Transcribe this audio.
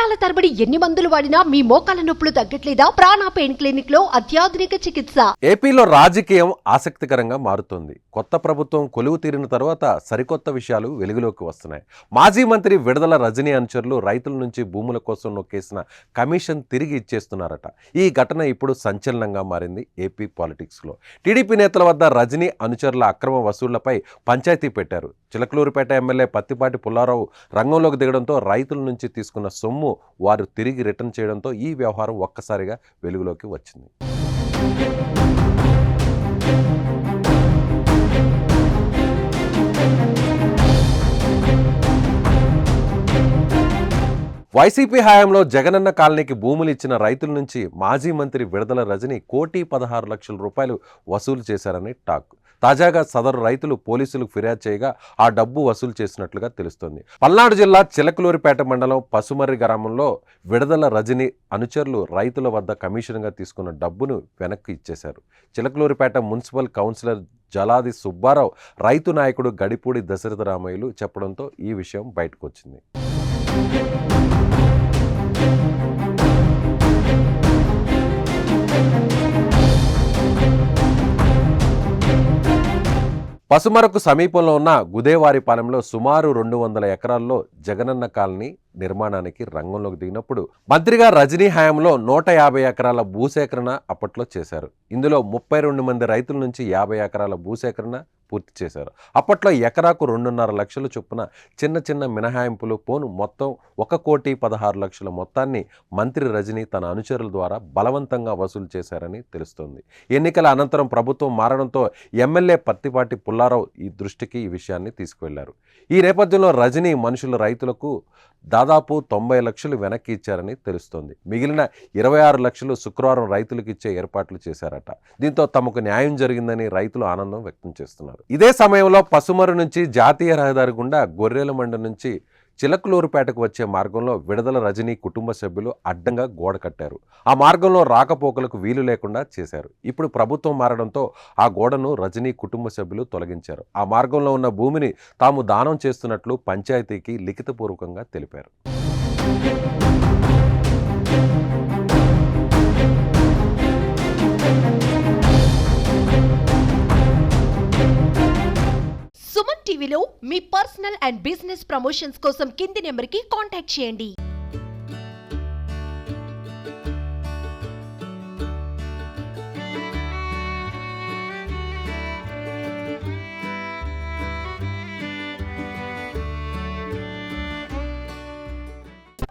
సంవత్సరాల తరబడి ఎన్ని మందులు వాడినా మీ మోకాల నొప్పులు తగ్గట్లేదా? ప్రాణ పెయిన్ క్లినిక్ లో అత్యాధునిక చికిత్స. ఏపీలో రాజకీయం ఆసక్తికరంగా మారుతోంది. కొత్త ప్రభుత్వం కొలువు తీరిన తర్వాత సరికొత్త విషయాలు వెలుగులోకి వస్తున్నాయి. మాజీ మంత్రి విడుదల రజనీ అనుచరులు రైతుల నుంచి భూముల కోసం నొక్కేసిన కమిషన్ తిరిగి ఇచ్చేస్తున్నారట. ఈ ఘటన ఇప్పుడు సంచలనంగా మారింది ఏపీ పాలిటిక్స్లో. టీడీపీ నేతల వద్ద రజనీ అనుచరుల అక్రమ వసూళ్లపై పంచాయతీ పెట్టారు. చిలకలూరిపేట ఎమ్మెల్యే పత్తిపాటి పుల్లారావు రంగంలోకి దిగడంతో రైతుల నుంచి తీసుకున్న సొమ్ము వారు తిరిగి రిటర్న్ చేయడంతో ఈ వ్యవహారం ఒక్కసారిగా వెలుగులోకి వచ్చింది. వైసీపీ హయాంలో జగనన్న కాలనీకి భూములు ఇచ్చిన రైతుల నుంచి మాజీ మంత్రి విడుదల రజనీ 1,16,00,000 రూపాయలు వసూలు చేశారని టాక్. తాజాగా సదరు రైతులు పోలీసులకు ఫిర్యాదు చేయగా ఆ డబ్బు వసూలు చేసినట్లుగా తెలుస్తోంది. పల్నాడు జిల్లా చిలకలూరిపేట మండలం పసుమర్రి గ్రామంలో విడుదల రజనీ అనుచరులు రైతుల వద్ద కమిషన్గా తీసుకున్న డబ్బును వెనక్కి ఇచ్చేశారు. చిలకలూరిపేట మున్సిపల్ కౌన్సిలర్ జలాది సుబ్బారావు రైతు నాయకుడు గడిపూడి దశరథ రామయ్యలు చెప్పడంతో ఈ విషయం బయటకు వచ్చింది. పసుమరకు సమీపంలో ఉన్న గుదేవారిపాలెంలో సుమారు 200 ఎకరాల్లో జగనన్న కాలనీ నిర్మాణానికి రంగంలోకి దిగినప్పుడు మంత్రిగా రజనీ హయాంలో 150 ఎకరాల భూసేకరణ అప్పట్లో చేశారు. ఇందులో 32 మంది రైతుల నుంచి 50 ఎకరాల భూసేకరణ పూర్తి చేశారు. అప్పట్లో ఎకరాకు 2.5 లక్షల చొప్పున చిన్న చిన్న మినహాయింపులు పోను మొత్తం 1,16,00,000 మొత్తాన్ని మంత్రి రజనీ తన అనుచరుల ద్వారా బలవంతంగా వసూలు చేశారని తెలుస్తోంది. ఎన్నికల అనంతరం ప్రభుత్వం మారడంతో ఎమ్మెల్యే పత్తిపాటి పుల్లారావు ఈ దృష్టికి ఈ విషయాన్ని తీసుకువెళ్లారు. ఈ నేపథ్యంలో రజనీ మనుషులు రైతులకు దాదాపు 90 లక్షలు వెనక్కి ఇచ్చారని తెలుస్తోంది. మిగిలిన 26 లక్షలు శుక్రవారం రైతులకు ఇచ్చే ఏర్పాట్లు చేశారట. దీంతో తమకు న్యాయం జరిగిందని రైతులు ఆనందం వ్యక్తం చేస్తున్నారు. ఇదే సమయంలో పసుమరు నుంచి జాతీయ రహదారి గుండా గొర్రెలమండ నుంచి చిలకలూరుపేటకు వచ్చే మార్గంలో విడుదల రజనీ కుటుంబ సభ్యులు అడ్డంగా గోడ కట్టారు. ఆ మార్గంలో రాకపోకలకు వీలు లేకుండా చేశారు. ఇప్పుడు ప్రభుత్వం మారడంతో ఆ గోడను రజనీ కుటుంబ సభ్యులు తొలగించారు. ఆ మార్గంలో ఉన్న భూమిని తాము దానం చేస్తున్నట్లు పంచాయతీకి లిఖితపూర్వకంగా తెలిపారు. సుమన్ టీవీలో మీ పర్సనల్ అండ్ బిజినెస్ ప్రమోషన్స్ కోసం కింది నెంబర్కి కాంటాక్ట్ చేయండి.